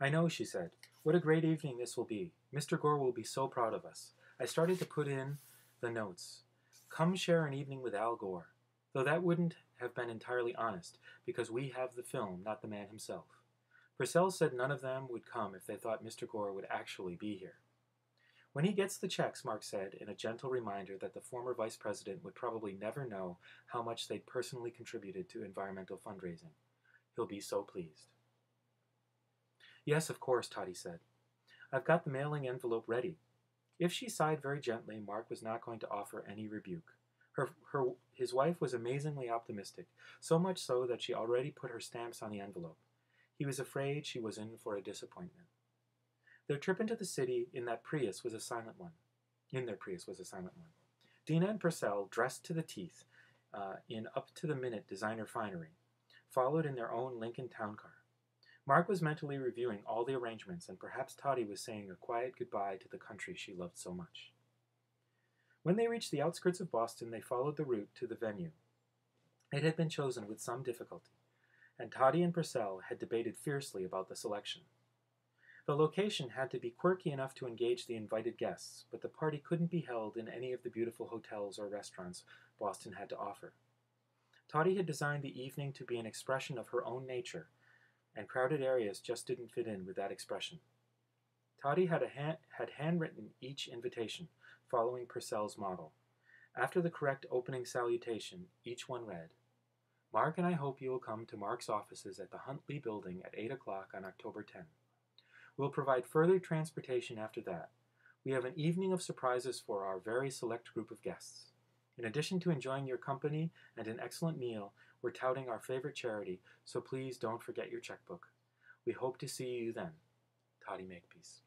"I know," she said. "What a great evening this will be. Mr. Gore will be so proud of us. I started to put in the notes. Come share an evening with Al Gore. Though that wouldn't have been entirely honest, because we have the film, not the man himself. Purcell said none of them would come if they thought Mr. Gore would actually be here." "When he gets the checks," Mark said, in a gentle reminder that the former vice president would probably never know how much they'd personally contributed to environmental fundraising, "he'll be so pleased." "Yes, of course," Toddy said. "I've got the mailing envelope ready." If she sighed very gently, Mark was not going to offer any rebuke. His wife was amazingly optimistic, so much so that she already put her stamps on the envelope. He was afraid she was in for a disappointment. Their trip into the city in their Prius was a silent one. Dina and Purcell, dressed to the teeth in up-to-the-minute designer finery, followed in their own Lincoln town car. Mark was mentally reviewing all the arrangements, and perhaps Toddy was saying a quiet goodbye to the country she loved so much. When they reached the outskirts of Boston, they followed the route to the venue. It had been chosen with some difficulty, and Toddy and Purcell had debated fiercely about the selection. The location had to be quirky enough to engage the invited guests, but the party couldn't be held in any of the beautiful hotels or restaurants Boston had to offer. Toddy had designed the evening to be an expression of her own nature, and crowded areas just didn't fit in with that expression. Toddy had handwritten each invitation, following Purcell's model. After the correct opening salutation, each one read, "Mark and I hope you will come to Mark's offices at the Huntley Building at 8 o'clock on October 10. We'll provide further transportation after that. We have an evening of surprises for our very select group of guests. In addition to enjoying your company and an excellent meal, we're touting our favorite charity, so please don't forget your checkbook. We hope to see you then. Toddy Makepeace."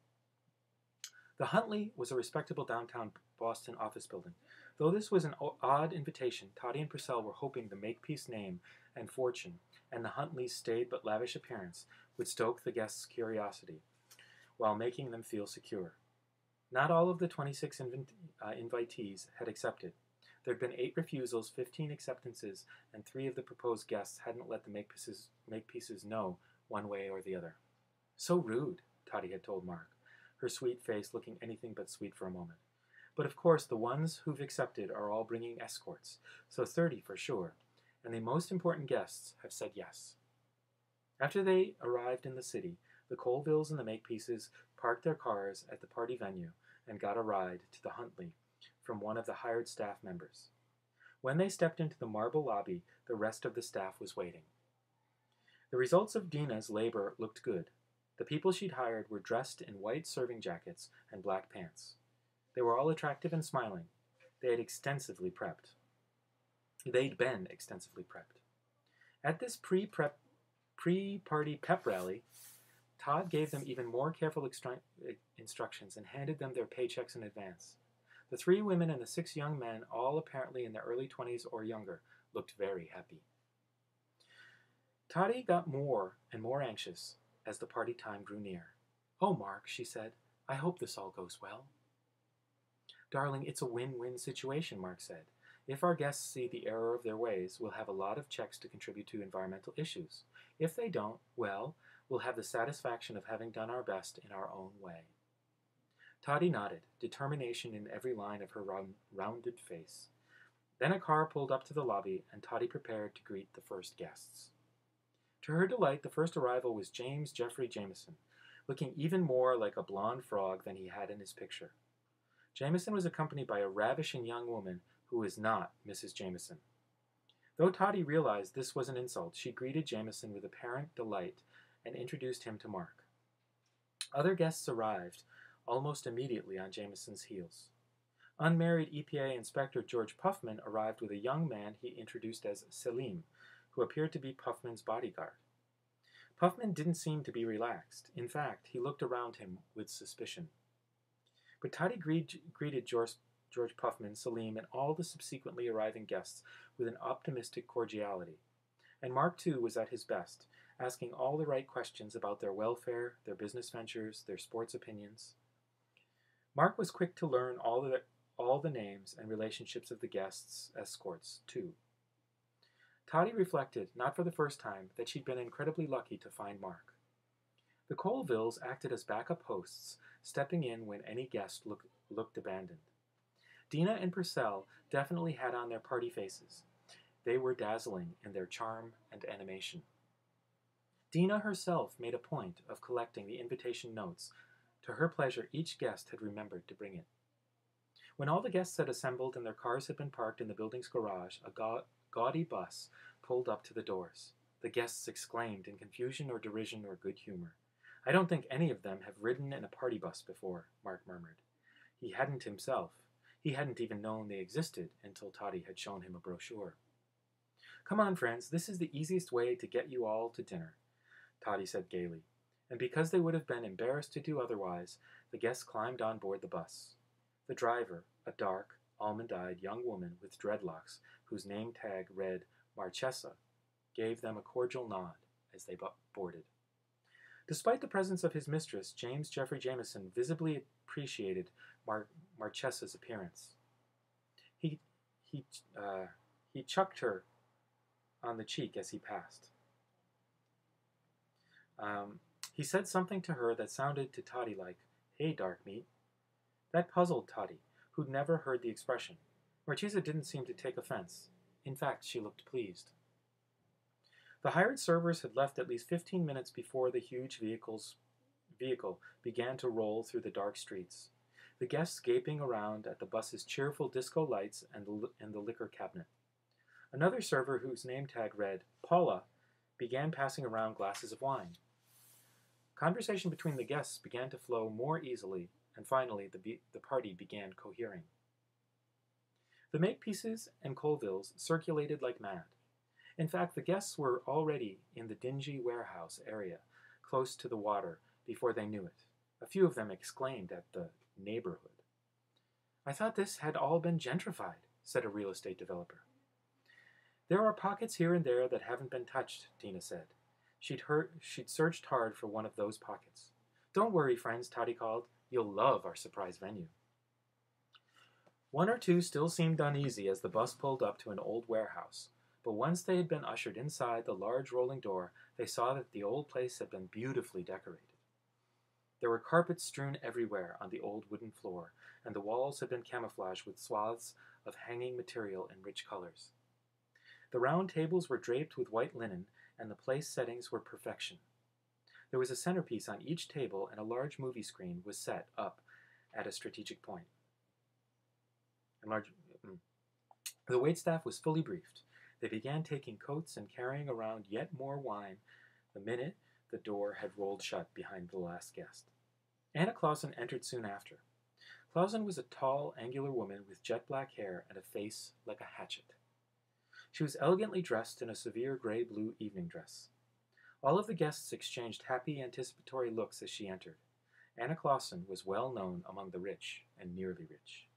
The Huntley was a respectable downtown Boston office building. Though this was an odd invitation, Toddy and Purcell were hoping the Makepeace name and fortune and the Huntley's staid but lavish appearance would stoke the guests' curiosity while making them feel secure. Not all of the 26 invitees had accepted. There had been 8 refusals, 15 acceptances, and 3 of the proposed guests hadn't let the Makepeaces know one way or the other. "So rude," Toddy had told Mark, her sweet face looking anything but sweet for a moment. "But of course the ones who've accepted are all bringing escorts, so 30 for sure, and the most important guests have said yes." After they arrived in the city, the Colvilles and the Makepeaces parked their cars at the party venue and got a ride to the Huntley from one of the hired staff members. When they stepped into the marble lobby, the rest of the staff was waiting. The results of Dina's labor looked good. The people she'd hired were dressed in white serving jackets and black pants. They were all attractive and smiling. They'd been extensively prepped. At this pre-party pep rally, Todd gave them even more careful instructions and handed them their paychecks in advance. The 3 women and the 6 young men, all apparently in their early 20s or younger, looked very happy. Toddy got more and more anxious as the party time grew near. "Oh, Mark," she said, "I hope this all goes well." "Darling, it's a win-win situation," Mark said. "If our guests see the error of their ways, we'll have a lot of checks to contribute to environmental issues. If they don't, well, we'll have the satisfaction of having done our best in our own way." Toddy nodded, determination in every line of her rounded face. Then a car pulled up to the lobby, and Toddy prepared to greet the first guests. To her delight, the first arrival was James Jeffrey Jameson, looking even more like a blonde frog than he had in his picture. Jameson was accompanied by a ravishing young woman who was not Mrs. Jameson. Though Toddy realized this was an insult, she greeted Jameson with apparent delight and introduced him to Mark. Other guests arrived almost immediately on Jameson's heels. Unmarried EPA Inspector George Puffman arrived with a young man he introduced as Selim, who appeared to be Puffman's bodyguard. Puffman didn't seem to be relaxed. In fact, he looked around him with suspicion. But Toddy greeted George Puffman, Selim, and all the subsequently arriving guests with an optimistic cordiality. And Mark, too, was at his best, asking all the right questions about their welfare, their business ventures, their sports opinions. Mark was quick to learn all the names and relationships of the guests' escorts, too. Toddy reflected, not for the first time, that she'd been incredibly lucky to find Mark. The Colvilles acted as backup hosts, stepping in when any guest looked abandoned. Dina and Purcell definitely had on their party faces. They were dazzling in their charm and animation. Dina herself made a point of collecting the invitation notes. To her pleasure, each guest had remembered to bring it. When all the guests had assembled and their cars had been parked in the building's garage, a gaudy bus pulled up to the doors. The guests exclaimed in confusion or derision or good humor. I don't think any of them have ridden in a party bus before, Mark murmured. He hadn't himself. He hadn't even known they existed until Toddy had shown him a brochure. Come on, friends, this is the easiest way to get you all to dinner, Toddy said gaily, and because they would have been embarrassed to do otherwise, the guests climbed on board the bus. The driver, a dark, almond-eyed young woman with dreadlocks whose name tag read Marchesa, gave them a cordial nod as they boarded. Despite the presence of his mistress, James Jeffrey Jameson visibly appreciated Marchesa's appearance. He chucked her on the cheek as he passed. He said something to her that sounded to Toddy like, "Hey, dark meat." That puzzled Toddy, who'd never heard the expression. Marchesa didn't seem to take offense. In fact, she looked pleased. The hired servers had left at least 15 minutes before the huge vehicle began to roll through the dark streets, the guests gaping around at the bus's cheerful disco lights and the liquor cabinet. Another server, whose name tag read Paula, began passing around glasses of wine. Conversation between the guests began to flow more easily, and finally the party began cohering. The Makepieces and Colvilles circulated like mad. In fact, the guests were already in the dingy warehouse area, close to the water, before they knew it. A few of them exclaimed at the neighborhood. I thought this had all been gentrified, said a real estate developer. There are pockets here and there that haven't been touched, Dina said. She'd searched hard for one of those pockets. Don't worry, friends, Toddy called. You'll love our surprise venue. One or two still seemed uneasy as the bus pulled up to an old warehouse. But once they had been ushered inside the large rolling door, they saw that the old place had been beautifully decorated. There were carpets strewn everywhere on the old wooden floor, and the walls had been camouflaged with swaths of hanging material in rich colors. The round tables were draped with white linen, and the place settings were perfection. There was a centerpiece on each table, and a large movie screen was set up at a strategic point. The waitstaff was fully briefed. They began taking coats and carrying around yet more wine the minute the door had rolled shut behind the last guest. Anna Clausen entered soon after. Clausen was a tall, angular woman with jet-black hair and a face like a hatchet. She was elegantly dressed in a severe gray-blue evening dress. All of the guests exchanged happy, anticipatory looks as she entered. Anna Clausen was well known among the rich and nearly rich.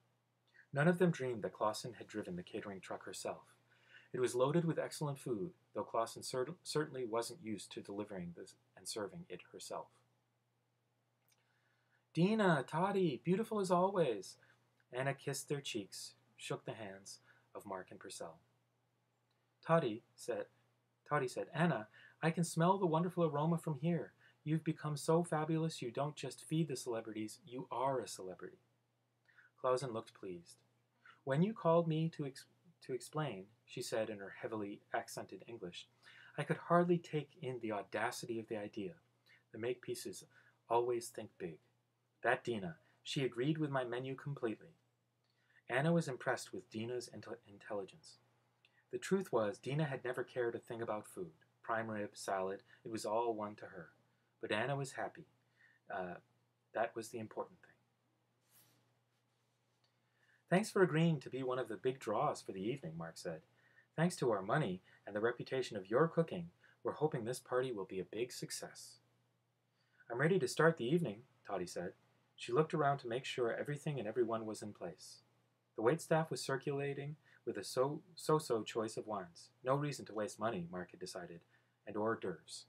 None of them dreamed that Clausen had driven the catering truck herself. It was loaded with excellent food, though Clausen certainly wasn't used to delivering this and serving it herself. Dina, Toddy, beautiful as always. Anna kissed their cheeks, shook the hands of Mark and Purcell. Toddy said, Anna, I can smell the wonderful aroma from here. You've become so fabulous you don't just feed the celebrities, you are a celebrity. Clausen looked pleased. When you called me to explain, she said in her heavily accented English, I could hardly take in the audacity of the idea. The Makepieces always think big. That Dina, she agreed with my menu completely. Anna was impressed with Dina's intelligence. The truth was, Dina had never cared a thing about food. Prime rib, salad, it was all one to her. But Anna was happy. That was the important thing. Thanks for agreeing to be one of the big draws for the evening, Mark said. Thanks to our money and the reputation of your cooking, we're hoping this party will be a big success. I'm ready to start the evening, Toddy said. She looked around to make sure everything and everyone was in place. The waitstaff was circulating with a so-so choice of wines. No reason to waste money, Mark had decided, and hors d'oeuvres.